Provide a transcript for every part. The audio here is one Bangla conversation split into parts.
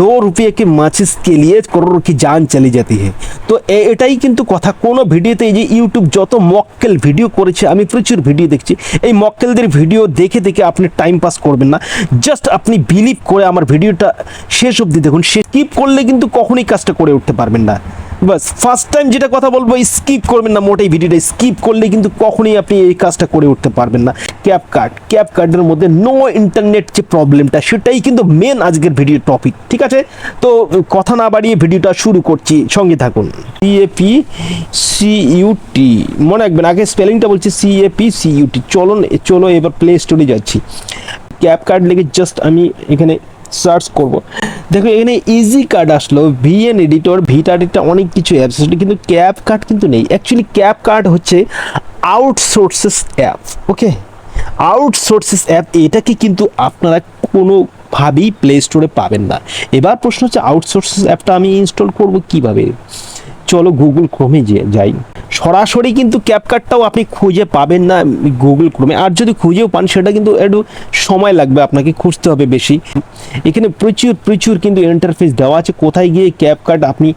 ₹2 के माचिस के लिए करोड़ की जान चली जाती है। তো এটাই কিন্তু কথা। কোনো ভিডিওতে এই যে ইউটিউব যত মক্কেল ভিডিও করেছে, আমি প্রচুর ভিডিও দেখছি, এই মক্কেলদের ভিডিও দেখে দেখে আপনি টাইম পাস করবেন না। জাস্ট আপনি বিলিভ করে আমার ভিডিওটা শেষ অবধি দেখুন। স্কিপ করলে কিন্তু কখনোই কাজটা করে উঠতে পারবেন না। বাস ফার্স্ট টাইম যেটা কথা বলবো, স্কিপ করবেন না মোটেই ভিডিওটা। স্কিপ করলে কিন্তু কখনোই আপনি এই কাজটা করে উঠতে পারবেন না। ক্যাপকার্টের মধ্যে নো ইন্টারনেট যে প্রবলেমটা, সেটাই কিন্তু মেন আজকের ভিডিও টপিক। ঠিক আছে, তো কথা না বাড়িয়ে ভিডিওটা শুরু করছি, সঙ্গে থাকুন। CAPCUT মনে রাখবেন, আগে স্পেলিংটা বলছি CAPCUT। চলো এবার প্লে স্টোরে যাচ্ছি। ক্যাপকার্ট লিখে জাস্ট আমি এখানে সার্চ করব। দেখো এখানে ইজি কার্ড আসলো, ভিএন এডিটর, ভিটা এডিটর, অনেক কিছু অ্যাপস আসলো, কিন্তু ক্যাপকার্ট কিন্তু নেই। অ্যাকচুয়ালি ক্যাপকার্ট হচ্ছে আউটসোর্সেস অ্যাপ। ওকে, আউটসোর্সেস অ্যাপ, এটাকে কিন্তু আপনারা কোনোভাবেই প্লে স্টোরে পাবেন না। এবার প্রশ্ন হচ্ছে আউটসোর্সেস অ্যাপটা আমি ইনস্টল করব কিভাবে? চলো গুগল ক্রোমে যাই। সরাসরি কিন্তু ক্যাপকার্টটাও আপনি খুঁজে পাবেন না গুগল ক্রোমে, আর যদি খুঁজেও পান সেটা কিন্তু একটু সময় লাগবে, আপনাকে খুঁজতে হবে বেশি। এখানে প্রচুর কিন্তু ইন্টারফেস দেওয়া আছে, কোথায় গিয়ে ক্যাপকার্ট আপনি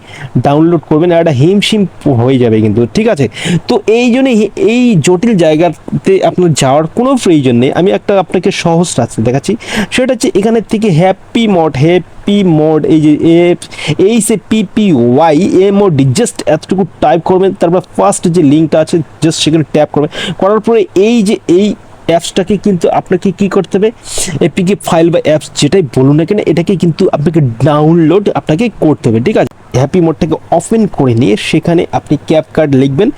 ডাউনলোড করবেন, আর একটা হিমশিম হয়ে যাবে কিন্তু। ঠিক আছে, তো এই জন্য এই জটিল জায়গাতে আপনার যাওয়ার কোনো প্রয়োজন নেই। আমি একটা আপনাকে সহজ রাস্তা দেখাচ্ছি, সেটা হচ্ছে এখানে থেকে হ্যাপি মোড, এই যে HAPPY জাস্ট এতটুকু টাইপ করবেন, তারপর ফার্স্ট যে লিঙ্কটা আছে জাস্ট সেখানে ট্যাপ করবেন। করার পরে এই অ্যাপসটাকে কিন্তু আপনাকে কি করতে হবে, এপিকে ফাইল বা অ্যাপস যেটাই বলুন না কেন, এটাকে কিন্তু আপনাকে ডাউনলোড করতে হবে। ঠিক আছে, হ্যাপি মোডটাকে ওপেন করে নিয়ে সেখানে আপনি ক্যাপকার্ট লিখবেন,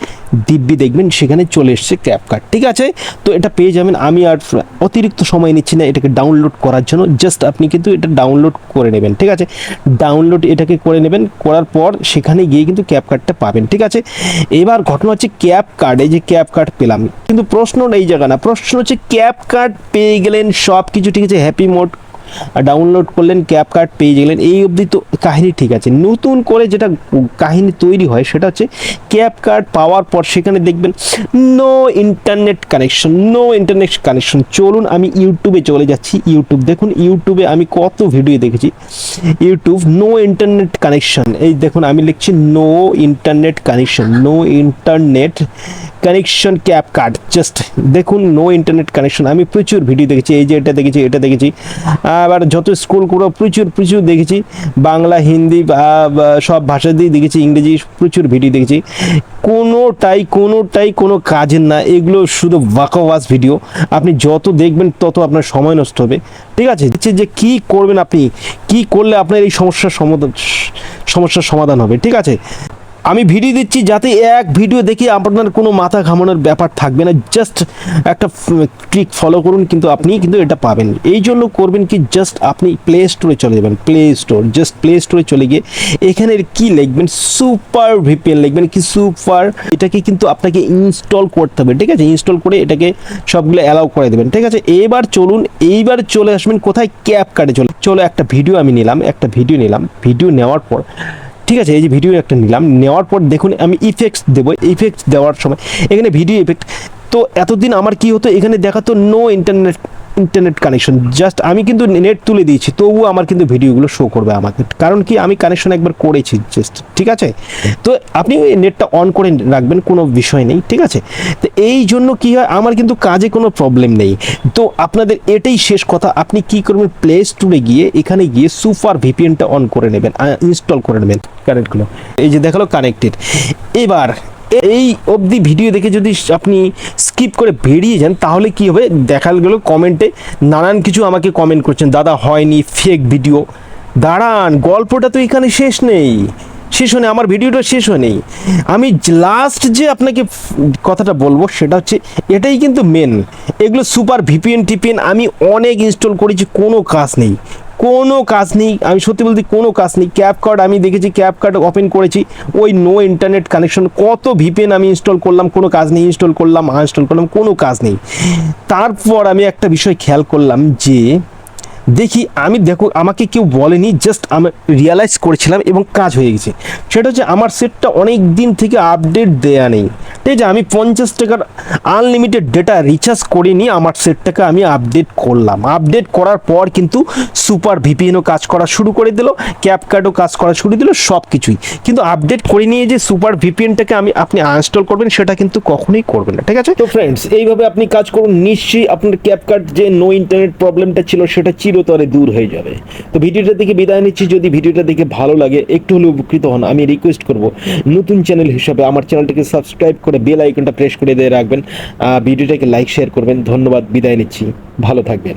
দিব্যি দেখবেন সেখানে চলে এসছে ক্যাপকার্ট। ঠিক আছে, তো এটা পেয়ে যাবেন। আমি আর অতিরিক্ত সময় নিচ্ছি না এটাকে ডাউনলোড করার জন্য, জাস্ট আপনি কিন্তু এটা ডাউনলোড করে নেবেন। ঠিক আছে, ডাউনলোড এটাকে করে নেবেন, করার পর সেখানে গিয়ে কিন্তু ক্যাপকার্টটা পাবেন। ঠিক আছে, এবার ঘটনা হচ্ছে ক্যাপকার্ট, এই যে ক্যাপকার্ট পেলাম, কিন্তু প্রশ্ন এই জায়গা না, প্রশ্ন হচ্ছে ক্যাপকার্ট পেয়ে গেলেন সব কিছু, ঠিক আছে, হ্যাপি মোড ডাউনলোড করলেন, ক্যাপকার্ট পেয়ে গেলেন, এই অবধি তো কাহিনী ঠিক আছে। নতুন করে যেটা কাহিনী তৈরি হয় সেটা হচ্ছে ক্যাপকার্ট পাওয়ার পর সেখানে দেখবেন নো ইন্টারনেট কানেকশন। চলুন আমি ইউটিউবে চলে যাচ্ছি। ইউটিউব দেখুন, ইউটিউবে আমি কত ভিডিও দেখেছি। ইউটিউব নো ইন্টারনেট কানেকশন, এই দেখুন আমি লিখছি no internet connection CapCut, just দেখুন নো ইন্টারনেট কানেকশন। আমি প্রচুর ভিডিও দেখেছি, এই যে এটা দেখেছি, আবার যত স্ক্রল করে প্রচুর দেখেছি, বাংলা হিন্দি সব ভাষা দিয়ে দেখেছি, ইংরেজি প্রচুর ভিডিও দেখেছি, কোনোটাই কোনো কাজের না। এগুলো শুধু বাকওয়াস ভিডিও, আপনি যত দেখবেন তত আপনার সময় নষ্ট হবে। ঠিক আছে, যে কি করবেন, আপনি কি করলে আপনার এই সমস্যার সমাধান হবে। ঠিক আছে, আমি ভিডিও দিচ্ছি যাতে এক ভিডিও দেখে আপনার কোনো মাথা ঘামানোর ব্যাপার থাকবে না। জাস্ট একটা ট্রিক ফলো করুন, কিন্তু আপনি কিন্তু এটা পাবেন। এই জন্য করবেন কি, জাস্ট আপনি প্লে স্টোরে চলে যাবেন, প্লে স্টোরে চলে গিয়ে এখানে কি লিখবেন, সুপার ভিপিএন লিখবেন, কি সুপার, এটাকে কিন্তু আপনাকে ইনস্টল করতে হবে। ঠিক আছে, ইনস্টল করে এটাকে সবগুলো অ্যালাউ করে দেবেন। ঠিক আছে, এইবার চলে আসবেন কোথায়, ক্যাপকার্টে চলো একটা ভিডিও আমি নিলাম, ভিডিও নেওয়ার পর, ঠিক আছে, এই যে ভিডিও একটা নিলাম, নেওয়ার পর দেখুন আমি ইফেক্টস দেবো। ইফেক্টস দেওয়ার সময় এখানে ভিডিও ইফেক্ট, তো এতদিন আমার কি হতো, এখানে দেখাতো নো ইন্টারনেট কানেকশন। জাস্ট আমি কিন্তু নেট তুলে দিয়েছি, তবুও আমার কিন্তু ভিডিওগুলো শো করবে আমাকে, কারণ কি আমি কানেকশন একবার করেছি জাস্ট। ঠিক আছে, তো আপনি নেটটা অন করে রাখবেন, কোনো বিষয় নেই। ঠিক আছে, তো এই জন্য কি হয়, আমার কিন্তু কাজে কোনো প্রবলেম নেই। তো আপনাদের এটাই শেষ কথা, আপনি কি করবেন, প্লে স্টোরে গিয়ে এখানে গিয়ে সুপার ভিপিএনটা অন করে নেবেন, ইনস্টল করে নেবেন কানেক্টগুলো। এই যে দেখালো কানেক্টেড। এবার এই অবধি ভিডিও দেখে যদি আপনি স্কিপ করে বেরিয়ে যান, তাহলে কি হবে, দেখা গেল কমেন্টে নানান কিছু আমাকে কমেন্ট করছেন, দাদা হয়নি, ফেক ভিডিও। দাঁড়ান, গল্পটা তো এখানে শেষ হয়নি, আমার ভিডিওটা শেষ হয়নি। আমি লাস্ট যে আপনাকে কথাটা বলবো সেটা হচ্ছে এটাই কিন্তু মেন। এগুলো সুপার ভিপিএন আমি অনেক ইনস্টল করেছি, কোনো কাজ নেই, আমি সত্যি বলতে কোনো কাজ নেই। ক্যাপকার্ট আমি দেখেছি, ক্যাপকার্ট ওপেন করেছি, ওই নো ইন্টারনেট কানেকশন, কত ভিপিএন আমি ইনস্টল করলাম, কোনো কাজ নেই, ইনস্টল করলাম, আনইনস্টল করলাম, কোনো কাজ নেই। তারপর আমি একটা বিষয় খেয়াল করলাম যে দেখি আমি, দেখো আমাকে কেউ বলেনি, জাস্ট আমি রিয়ালাইজ করেছিলাম এবং কাজ হয়ে গেছে। সেটা হচ্ছে আমার সেটটা অনেক দিন থেকে আপডেট দেয়া নেই, ঠিক আছে। আমি 50 টাকার আনলিমিটেড ডেটা রিচার্জ করে নিয়ে আমার সেটটাকে আমি আপডেট করলাম। আপডেট করার পর কিন্তু সুপার ভিপিএনও কাজ করা শুরু করে দিল, ক্যাপকাটও কাজ করা শুরু দিল, সব কিছুই। কিন্তু আপডেট করে নিয়ে যে সুপার ভিপিএনটাকে আপনি আনইনস্টল করবেন সেটা কিন্তু কখনোই করবেন না, ঠিক আছে। তো ফ্রেন্ডস, এইভাবে আপনি কাজ করুন, নিশ্চয়ই আপনার ক্যাপকাট যে নো ইন্টারনেট প্রবলেমটা ছিল সেটা চিরতরে দূর হয়ে যাবে। তো ভিডিওটা দেখে বিদায় নিচ্ছি। যদি ভিডিওটা দেখে ভালো লাগে, একটু হলেও উপকৃত হন, আমি রিকোয়েস্ট করব নতুন চ্যানেল হিসাবে আমার চ্যানেলটাকে সাবস্ক্রাইব করে বেল আইকনটা প্রেস করে দিয়ে রাখবেন। ভিডিওটাকে লাইক শেয়ার করবেন। ধন্যবাদ, বিদায় নিচ্ছি, ভালো থাকবেন।